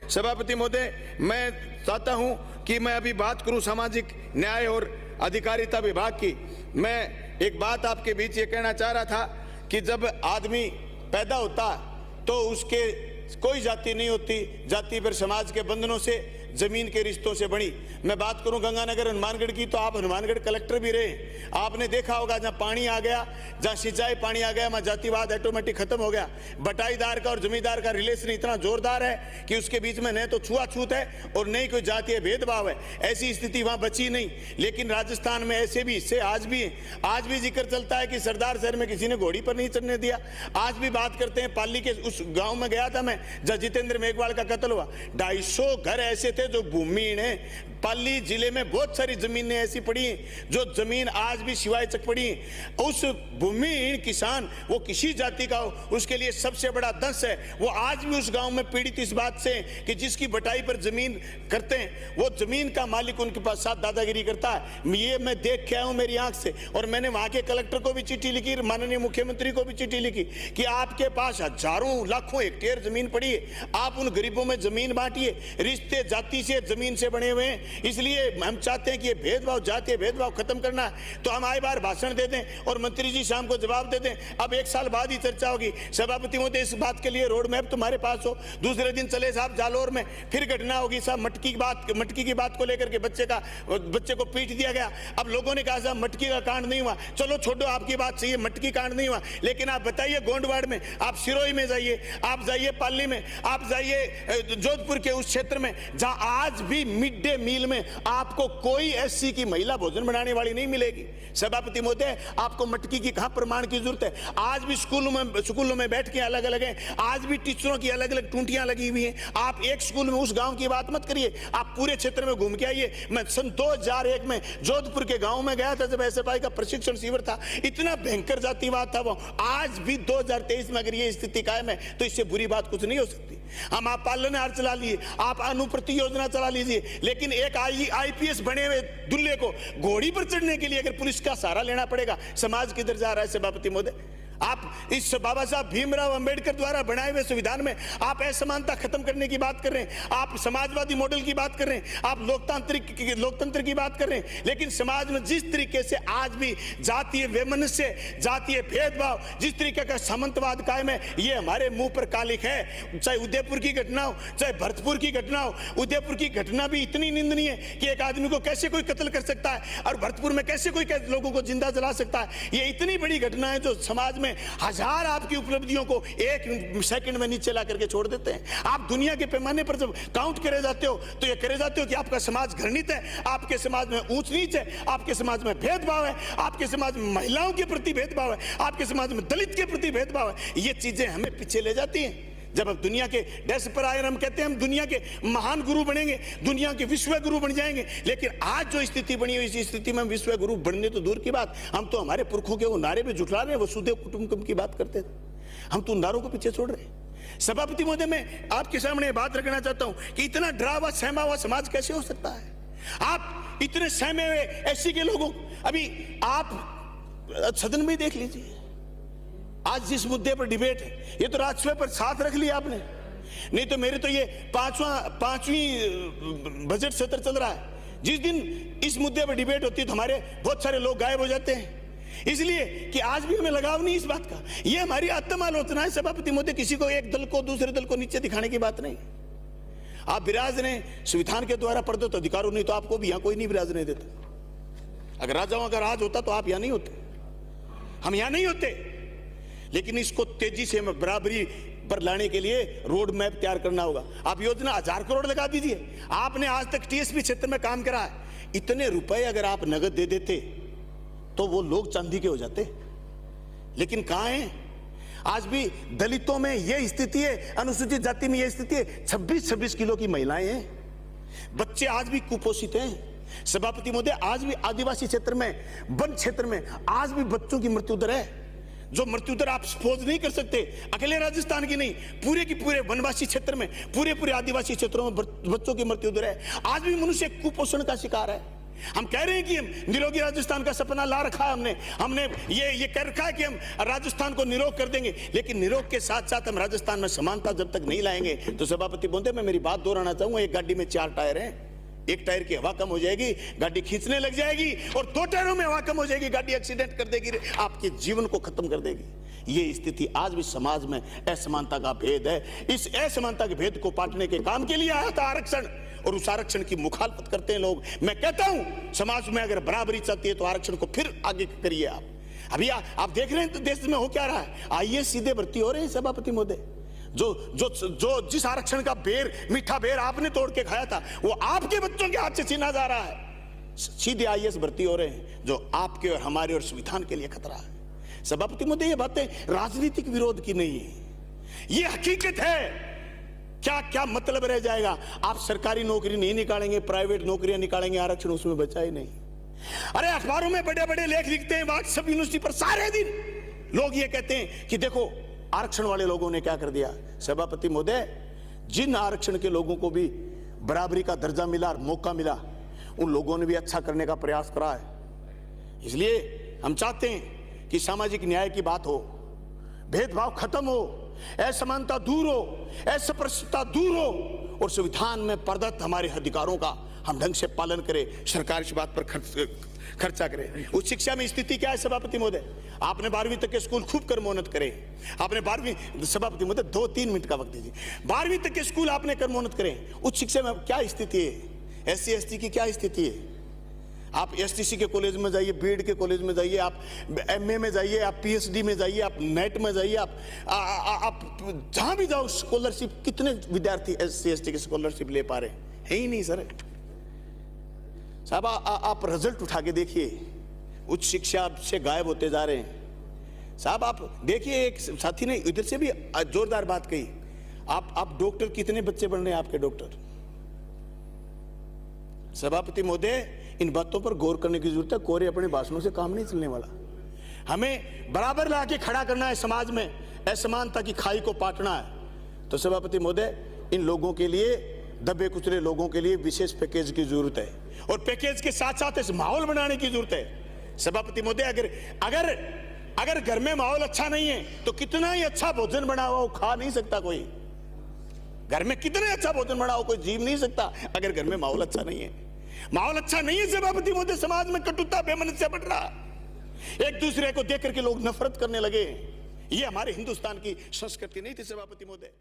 सभापति महोदय, मैं चाहता हूं कि मैं अभी बात करूं सामाजिक न्याय और अधिकारिता विभाग की। मैं एक बात आपके बीच ये कहना चाह रहा था कि जब आदमी पैदा होता तो उसके कोई जाति नहीं होती, जाति पर समाज के बंधनों से, जमीन के रिश्तों से बनी। मैं बात करूं गंगानगर हनुमानगढ़ की, तो आप हनुमानगढ़ कलेक्टर भी रहे, आपने देखा होगा जहां पानी आ गया, जहां सिंचाई पानी आ गया, वहां जातिवाद ऑटोमेटिक खत्म हो गया। बटाईदार का और जमींदार का रिलेशन इतना जोरदार है कि उसके बीच में न तो छुआछूत है और न ही कोई जातीय भेदभाव है। ऐसी स्थिति वहां बची नहीं। लेकिन राजस्थान में ऐसे भी हिस्से आज भी जिक्र चलता है कि सरदार शहर में किसी ने घोड़ी पर नहीं चढ़ने दिया। आज भी बात करते हैं, पाली के उस गांव में गया था मैं जहां जितेंद्र मेघवाल का कत्ल हुआ। 250 घर ऐसे थे जो भूमिहीन है। पाली जिले में बहुत सारी जमीनें ऐसी पड़ी हैं जो जमीन आज भी सिवाय चक पड़ी हैं। उस भूमिहीन किसान, वो किसी जाति का हो, उसके लिए सबसे बड़ा दंश है। वो आज भी उस गांव में पीड़ित इस बात से कि जिसकी बटाई पर जमीन करते हैं वो जमीन का मालिक उनके पास साथ दादागिरी करता है। ये मैं देख के आया हूं मेरी आंख से, और मैंने वहां के कलेक्टर को भी चिट्ठी लिखी, माननीय मुख्यमंत्री को भी चिट्ठी लिखी कि आपके पास हजारों लाखों हेक्टेयर जमीन पड़ी है, आप उन गरीबों में जमीन बांटिए। रिश्ते जाति से, जमीन से बने हुए हैं, इसलिए हम चाहते हैं कि ये भेदभाव, जातीय भेदभाव खत्म करना है। तो हम आए बार भाषण दे दें और मंत्री जी शाम को जवाब दे दें। अब 1 साल बाद ही चर्चा होगी। सभापति महोदय, इस बात के लिए रोड मैप तुम्हारे पास हो। दूसरे दिन चले साहब जालोर में फिर घटना होगी साहब, मटकी की बात को लेकर के बच्चे को पीट दिया गया। अब लोगों ने कहा साहब मटकी का कांड नहीं हुआ, चलो छोड़ो, आपकी बात सही है, मटकी कांड नहीं हुआ, लेकिन आप बताइए गोंडवाड़ में, आप सिरोही में जाइए, आप जाइए पाली में, आप जाइए जोधपुर के उस क्षेत्र में जहां आज भी मिड डे मील में आपको कोई एससी की महिला भोजन बनाने वाली नहीं मिलेगी। सभापति महोदय, आपको मटकी की कहां प्रमाण की जरूरत है? आज भी स्कूलों में बैठ के अलग अलग हैं, आज भी टीचरों की अलग अलग टूंटियां लगी हुई हैं। आप एक स्कूल में उस गांव की बात मत करिए, आप पूरे क्षेत्र में घूम के आइए। मैं सन 2001 में जोधपुर के गांव में गया था जब एसएफआई का प्रशिक्षण शिविर था। इतना भयंकर जातिवाद था वो। आज भी 2023 में अगर ये स्थिति कायम है तो इससे बुरी बात कुछ नहीं हो सकती। हम आप पालनहार चला लिए, आप अनुप्रति योजना चला लीजिए, लेकिन एक आईपीएस बने हुए दुल्हे को घोड़ी पर चढ़ने के लिए अगर पुलिस का सहारा लेना पड़ेगा, समाज किधर जा रहा है? सभापति महोदय, आप इस बाबा साहब भीमराव अंबेडकर द्वारा बनाए हुए संविधान में आप असमानता खत्म करने की बात कर रहे हैं, आप समाजवादी मॉडल की बात कर रहे हैं, आप लोकतंत्र की बात कर रहे हैं, लेकिन समाज में जिस तरीके से आज भी जातीय वैमनस्य, जातीय भेदभाव, जिस तरीके का सामंतवाद कायम है, ये हमारे मुंह पर कालिक है। चाहे उदयपुर की घटना हो, चाहे भरतपुर की घटना हो। उदयपुर की घटना भी इतनी निंदनीय है कि एक आदमी को कैसे कोई कत्ल कर सकता है, और भरतपुर में कैसे कोई लोगों को जिंदा जला सकता है। ये इतनी बड़ी घटना है जो समाज में हजार आपकी उपलब्धियों को 1 सेकंड में नीचे ला करके छोड़ देते हैं। आप दुनिया के पैमाने पर जब काउंट करे जाते हो तो ये करे जाते हो कि आपका समाज घृणित है, आपके समाज में ऊंच नीच है, आपके समाज में भेदभाव है, आपके समाज में महिलाओं के प्रति भेदभाव है, आपके समाज में दलित के प्रति भेदभाव है। ये चीजें हमें पीछे ले जाती हैं। जब हम दुनिया के डेस्क पर आए, हम कहते हैं हम दुनिया के महान गुरु बनेंगे, दुनिया के विश्व गुरु बन जाएंगे, लेकिन आज जो स्थिति बनी हुई, इस स्थिति में हम विश्व गुरु बनने तो दूर की बात, हम तो हमारे पुरखों के वो नारे पे जुटला रहे हैं, वसुधैव कुटुंबकम की बात करते थे, हम तो उन नारों को पीछे छोड़ रहे हैं। सभापति महोदय, मैं आपके सामने बात रखना चाहता हूं कि इतना डरा हुआ, सहमा हुआ समाज कैसे हो सकता है? आप इतने सहमे हुए एससी के लोगों, अभी आप सदन में देख लीजिए, आज जिस मुद्दे पर डिबेट है, ये तो राज्यसभा पर साथ रख लिया आपने, नहीं तो मेरे तो ये पांचवी बजट सत्र चल रहा है। जिस दिन इस मुद्दे पर डिबेट होती है तो हमारे बहुत सारे लोग गायब हो जाते हैं, इसलिए कि आज भी हमें लगाव नहीं इस बात का। ये हमारी आत्मालोचना है सभापति महोदय, किसी को एक दल को दूसरे दल को नीचे दिखाने की बात नहीं। आप विराजने संविधान के द्वारा प्रदत्त अधिकारों, नहीं तो आपको भी यहां कोई नहीं विराजने देता। अगर राजाओं का राज होता तो आप यहां नहीं होते, हम यहां नहीं होते। लेकिन इसको तेजी से बराबरी पर लाने के लिए रोड मैप तैयार करना होगा। आप योजना 1000 करोड़ लगा दीजिए। आपने आज तक टीएसपी क्षेत्र में काम करा है, इतने रुपए अगर आप नगद दे देते तो वो लोग चांदी के हो जाते, लेकिन कहां हैं? आज भी दलितों में यह स्थिति है, अनुसूचित जाति में यह स्थिति है। 26-26 किलो की महिलाएं हैं, बच्चे आज भी कुपोषित हैं। सभापति महोदय, आज भी आदिवासी क्षेत्र में, वन क्षेत्र में आज भी बच्चों की मृत्यु दर है, जो मृत्यु दर आप सपोज नहीं कर सकते। अकेले राजस्थान की नहीं, पूरे की पूरे वनवासी क्षेत्र में, पूरे आदिवासी क्षेत्रों में बच्चों की मृत्यु दर है। आज भी मनुष्य कुपोषण का शिकार है। हम कह रहे हैं कि हम निरोगी राजस्थान का सपना ला रखा है, हमने ये कर रखा है कि हम राजस्थान को निरोग कर देंगे, लेकिन निरोग के साथ साथ हम राजस्थान में समानता जब तक नहीं लाएंगे तो सभापति महोदय मैं मेरी बात दोहराना चाहूंगा, एक गाड़ी में 4 टायर हैं, एक टायर की हवा कम हो जाएगी, गाड़ी खींचने लग जाएगी, और 2 टायरों में हवा कम हो जाएगी, गाड़ी एक्सीडेंट कर देगी, आपके जीवन को खत्म कर देगी। ये स्थिति आज भी समाज में असमानता का भेद है। इस असमानता के भेद को पाटने के काम के लिए आया था आरक्षण, और उस आरक्षण की मुखालफत करते हैं लोग। मैं कहता हूं समाज में अगर बराबरी चाहती है तो आरक्षण को फिर आगे करिए। आप अभी आप देख रहे हैं तो देश में हो क्या रहा है, आईएएस सीधे भर्ती हो रहे हैं सभापति महोदय। जो जिस आरक्षण का बेर, मीठा बेर आपने तोड़ के खाया था, वो आपके बच्चों के हाथ से छीना जा रहा है। सीधे आईएएस भर्ती हो रहे हैं, जो आपके और हमारे और संविधान के लिए खतरा है। सभापति महोदय ये बातें राजनीतिक विरोध की नहीं है, ये हकीकत है। क्या मतलब रह जाएगा? आप सरकारी नौकरी नहीं निकालेंगे, प्राइवेट नौकरियां निकालेंगे, आरक्षण उसमें बचा ही नहीं। अरे अखबारों में बड़े बड़े लेख लिखते हैं, व्हाट्सएप यूनिवर्सिटी पर सारे दिन लोग ये कहते हैं कि देखो आरक्षण वाले लोगों ने क्या कर दिया। सभापति महोदय, जिन आरक्षण के लोगों को भी बराबरी का दर्जा मिला और मौका मिला, उन लोगों ने भी अच्छा करने का प्रयास करा है। इसलिए हम चाहते हैं कि सामाजिक न्याय की बात हो, भेदभाव खत्म हो, असमानता दूर हो, अस्पृश्यता दूर हो, और संविधान में प्रदत्त हमारे अधिकारों का हम ढंग से पालन करें, सरकार इस बात पर खर्चा करे। उच्च शिक्षा में स्थिति क्या है सभापति महोदय? आपने 12वीं तक के स्कूल खूब कर्मोन्नत करे। आपने 12वीं, सभापति महोदय 2-3 मिनट का वक्त दीजिए, 12वीं तक के स्कूल आपने कर्मोन्नत करे। उच्च शिक्षा में क्या स्थिति है? एससी एसटी की क्या स्थिति है? आप एसटीसी के कॉलेज में जाइए, बीएड के कॉलेज में जाइए, आप एमए में जाइए, आप पीएचडी में जाइए, आप नेट में जाइए, आप जहां भी जाओ, स्कॉलरशिप कितने विद्यार्थी एससी एसटी की स्कॉलरशिप ले पा रहे हैं? ही नहीं सर साहब। आप रिजल्ट उठा के देखिए, उच्च शिक्षा से गायब होते जा रहे हैं साहब। आप देखिए, एक साथी ने इधर से भी जोरदार बात कही, आप डॉक्टर, कितने बच्चे बन रहे हैं आपके डॉक्टर? सभापति महोदय, इन बातों पर गौर करने की जरूरत है। कोरे अपने भाषणों से काम नहीं चलने वाला। हमें बराबर ला के खड़ा करना है, समाज में असमानता की खाई को पाटना है। तो सभापति महोदय, इन लोगों के लिए, दबे कुचले लोगों के लिए विशेष पैकेज की जरूरत है, और पैकेज के साथ साथ इस माहौल बनाने की जरूरत है। सभापति महोदय, अगर घर में माहौल अच्छा नहीं है तो कितना ही अच्छा भोजन बना हुआ खा नहीं सकता कोई। घर में कितने अच्छा भोजन बना हो, कोई जीव नहीं सकता अगर घर में माहौल अच्छा नहीं है। माहौल अच्छा नहीं है सभापति महोदय, समाज में कटुता, बेमनस्य बढ़ रहा, एक दूसरे को देख करके लोग नफरत करने लगे। ये हमारे हिंदुस्तान की संस्कृति नहीं थी सभापति महोदय।